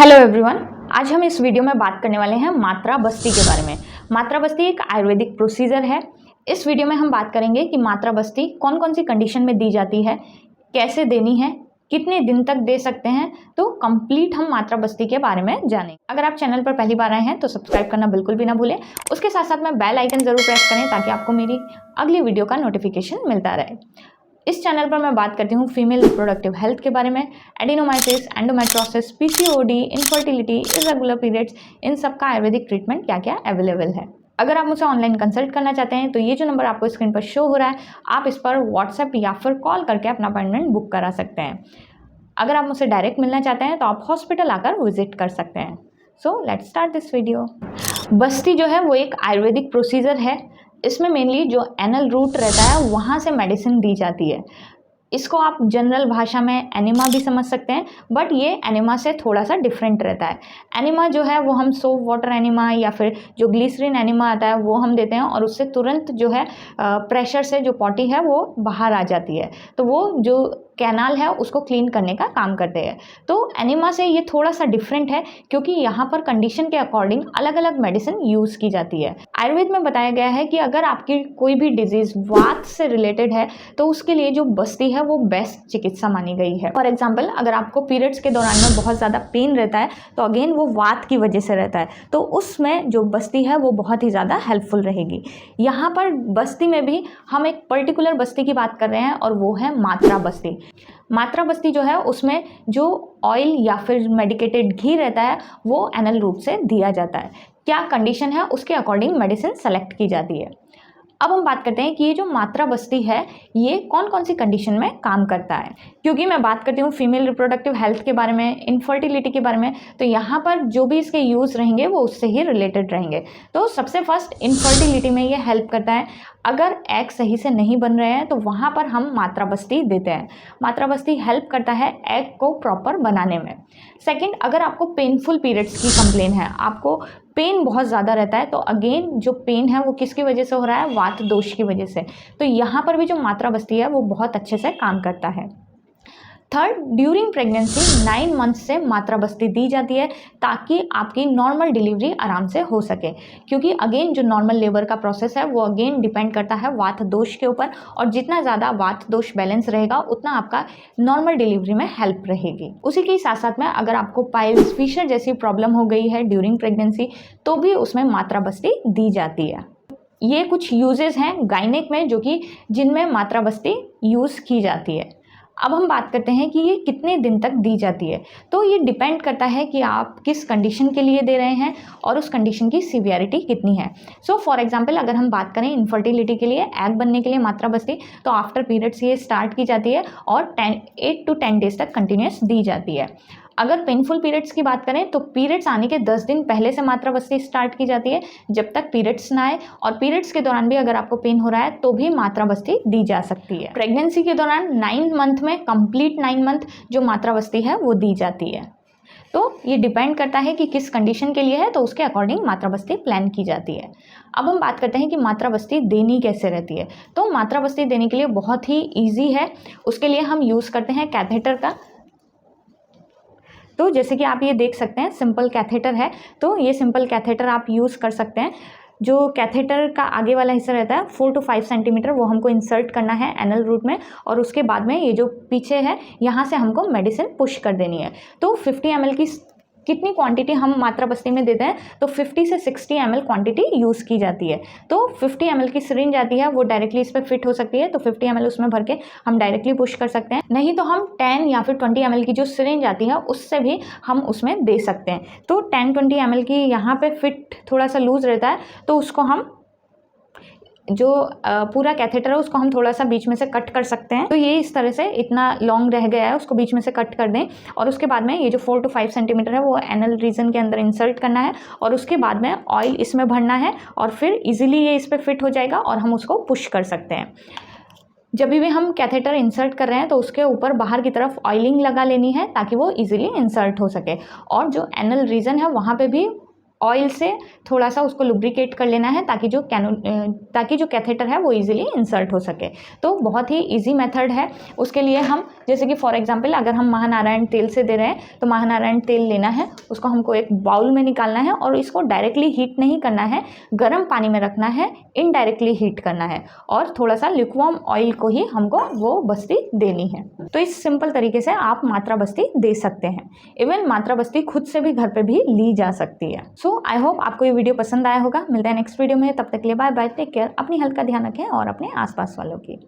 Hello everyone, आज हम इस वीडियो में बात करने वाले हैं मात्रा बस्ती के बारे में। मात्रा बस्ती एक आयुर्वेदिक प्रोसीजर है। इस वीडियो में हम बात करेंगे कि मात्रा बस्ती कौन कौन सी कंडीशन में दी जाती है, कैसे देनी है, कितने दिन तक दे सकते हैं। तो कंप्लीट हम मात्रा बस्ती के बारे में जानेंगे। अगर आप चैनल पर पहली बार आए हैं तो सब्सक्राइब करना बिल्कुल भी ना भूलें। उसके साथ साथ में बेल आइकन जरूर प्रेस करें ताकि आपको मेरी अगली वीडियो का नोटिफिकेशन मिलता रहे। इस चैनल पर मैं बात करती हूँ फीमेल रिप्रोडक्टिव हेल्थ के बारे में, adenomyosis, endometriosis, PCOD, infertility, irregular periods, इन सब का आयुर्वेदिक ट्रीटमेंट क्या क्या अवेलेबल है। अगर आप मुझसे ऑनलाइन कंसल्ट करना चाहते हैं तो ये जो नंबर आपको स्क्रीन पर शो हो रहा है, आप इस पर व्हाट्सएप या फिर कॉल करके अपना अपॉइंटमेंट बुक करा सकते हैं। अगर आप मुझसे डायरेक्ट मिलना चाहते हैं तो आप हॉस्पिटल आकर विजिट कर सकते हैं। So let's start this video. बस्ती जो है वो एक आयुर्वेदिक प्रोसीजर है। इसमें मेनली जो एनल रूट रहता है वहाँ से मेडिसिन दी जाती है। इसको आप जनरल भाषा में एनिमा भी समझ सकते हैं, बट ये एनिमा से थोड़ा सा डिफरेंट रहता है। एनिमा जो है वो हम सोप वाटर एनिमा या फिर जो ग्लिसरीन एनिमा आता है वो हम देते हैं और उससे तुरंत जो है प्रेशर से जो पॉटी है वो बाहर आ जाती है, तो वो जो कैनाल है उसको क्लीन करने का काम करते हैं। तो एनिमा से ये थोड़ा सा डिफरेंट है क्योंकि यहाँ पर कंडीशन के अकॉर्डिंग अलग अलग मेडिसिन यूज़ की जाती है। आयुर्वेद में बताया गया है कि अगर आपकी कोई भी डिजीज वात से रिलेटेड है तो उसके लिए जो बस्ती है वो बेस्ट चिकित्सा मानी गई है। फॉर एग्जाम्पल, अगर आपको पीरियड्स के दौरान में बहुत ज़्यादा पेन रहता है तो अगेन वो वात की वजह से रहता है, तो उसमें जो बस्ती है वो बहुत ही ज़्यादा हेल्पफुल रहेगी। यहाँ पर बस्ती में भी हम एक पर्टिकुलर बस्ती की बात कर रहे हैं और वो है मात्रा बस्ती। मात्रा बस्ती जो है उसमें जो ऑयल या फिर मेडिकेटेड घी रहता है वो एनल रूट से दिया जाता है। क्या कंडीशन है उसके अकॉर्डिंग मेडिसिन सेलेक्ट की जाती है। अब हम बात करते हैं कि ये जो मात्रा बस्ती है ये कौन कौन सी कंडीशन में काम करता है। क्योंकि मैं बात करती हूँ फीमेल रिप्रोडक्टिव हेल्थ के बारे में, इनफर्टिलिटी के बारे में, तो यहाँ पर जो भी इसके यूज़ रहेंगे वो उससे ही रिलेटेड रहेंगे। तो सबसे फर्स्ट इनफर्टिलिटी में ये हेल्प करता है। अगर एग सही से नहीं बन रहे हैं तो वहाँ पर हम मात्रा बस्ती देते हैं। मात्रा बस्ती हेल्प करता है एग को प्रॉपर बनाने में। सेकंड, अगर आपको पेनफुल पीरियड्स की कंप्लेन है, आपको पेन बहुत ज़्यादा रहता है, तो अगेन जो पेन है वो किसकी वजह से हो रहा है, वात दोष की वजह से, तो यहाँ पर भी जो मात्रा बस्ती है वो बहुत अच्छे से काम करता है। थर्ड, ड्यूरिंग प्रेगनेंसी 9 मंथ से मात्रा बस्ती दी जाती है ताकि आपकी नॉर्मल डिलीवरी आराम से हो सके। क्योंकि अगेन जो नॉर्मल लेबर का प्रोसेस है वो अगेन डिपेंड करता है वात दोष के ऊपर, और जितना ज़्यादा वात दोष बैलेंस रहेगा उतना आपका नॉर्मल डिलीवरी में हेल्प रहेगी। उसी के साथ साथ में अगर आपको पाइल्स फिशर जैसी प्रॉब्लम हो गई है ड्यूरिंग प्रेगनेंसी तो भी उसमें मात्रा बस्ती दी जाती है। ये कुछ यूजेस हैं गायनेक में जो कि जिनमें मात्रा बस्ती यूज़ की जाती है। अब हम बात करते हैं कि ये कितने दिन तक दी जाती है। तो ये डिपेंड करता है कि आप किस कंडीशन के लिए दे रहे हैं और उस कंडीशन की सीवियरिटी कितनी है। सो फॉर एग्जांपल, अगर हम बात करें इनफर्टिलिटी के लिए, एग बनने के लिए मात्रा बस्ती, तो आफ्टर पीरियड्स ये स्टार्ट की जाती है और 8 to 10 डेज तक कंटिन्यूस दी जाती है। अगर पेनफुल पीरियड्स की बात करें तो पीरियड्स आने के 10 दिन पहले से मात्रा बस्ती स्टार्ट की जाती है जब तक पीरियड्स ना आए, और पीरियड्स के दौरान भी अगर आपको पेन हो रहा है तो भी मात्रा बस्ती दी जा सकती है। प्रेगनेंसी के दौरान 9 मंथ में, कंप्लीट 9 मंथ जो मात्रा बस्ती है वो दी जाती है। तो ये डिपेंड करता है कि किस कंडीशन के लिए है, तो उसके अकॉर्डिंग मात्रा बस्ती प्लान की जाती है। अब हम बात करते हैं कि मात्रा बस्ती देनी कैसे रहती है। तो मात्रा बस्ती देने के लिए बहुत ही ईजी है। उसके लिए हम यूज़ करते हैं कैथेटर का। तो जैसे कि आप ये देख सकते हैं सिंपल कैथेटर है, तो ये सिंपल कैथेटर आप यूज़ कर सकते हैं। जो कैथेटर का आगे वाला हिस्सा रहता है 4 to 5 सेंटीमीटर, वो हमको इंसर्ट करना है एनल रूट में, और उसके बाद में ये जो पीछे है यहाँ से हमको मेडिसिन पुश कर देनी है। तो 50 ml की कितनी क्वांटिटी हम मात्रा बस्ती में देते हैं, तो 50 से 60 ml क्वांटिटी यूज़ की जाती है। तो 50 ml की सिरिंज आती है, वो डायरेक्टली इस पर फिट हो सकती है, तो 50 ml उसमें भर के हम डायरेक्टली पुश कर सकते हैं। नहीं तो हम 10 या फिर 20 ml की जो सिरिंज आती है उससे भी हम उसमें दे सकते हैं। तो 10-20 ml की यहाँ पे फिट थोड़ा सा लूज रहता है, तो उसको हम जो पूरा कैथेटर है उसको हम थोड़ा सा बीच में से कट कर सकते हैं। तो ये इस तरह से इतना लॉन्ग रह गया है, उसको बीच में से कट कर दें, और उसके बाद में ये जो 4 to 5 सेंटीमीटर है वो एनल रीजन के अंदर इंसर्ट करना है, और उसके बाद में ऑयल इसमें भरना है, और फिर इजीली ये इस पर फिट हो जाएगा और हम उसको पुश कर सकते हैं। जब भी हम कैथेटर इंसर्ट कर रहे हैं तो उसके ऊपर बाहर की तरफ ऑयलिंग लगा लेनी है ताकि वो इजीली इंसर्ट हो सके, और जो एनल रीजन है वहाँ पे भी ऑयल से थोड़ा सा उसको लुब्रिकेट कर लेना है ताकि जो कैथेटर है वो इजीली इंसर्ट हो सके। तो बहुत ही इजी मेथड है। उसके लिए हम जैसे कि फॉर एग्जांपल अगर हम महानारायण तेल से दे रहे हैं तो महानारायण तेल लेना है, उसको हमको एक बाउल में निकालना है और इसको डायरेक्टली हीट नहीं करना है, गर्म पानी में रखना है, इनडायरेक्टली हीट करना है और थोड़ा सा लिक्वार्म ऑयल को ही हमको वो बस्ती देनी है। तो इस सिंपल तरीके से आप मात्रा बस्ती दे सकते हैं। इवन मात्रा बस्ती खुद से भी घर पे भी ली जा सकती है। सो आई होप आपको ये वीडियो पसंद आया होगा। मिलते हैं नेक्स्ट वीडियो में, तब तक के लिए बाय बाय, टेक केयर, अपनी हेल्थ का ध्यान रखें और अपने आसपास वालों की।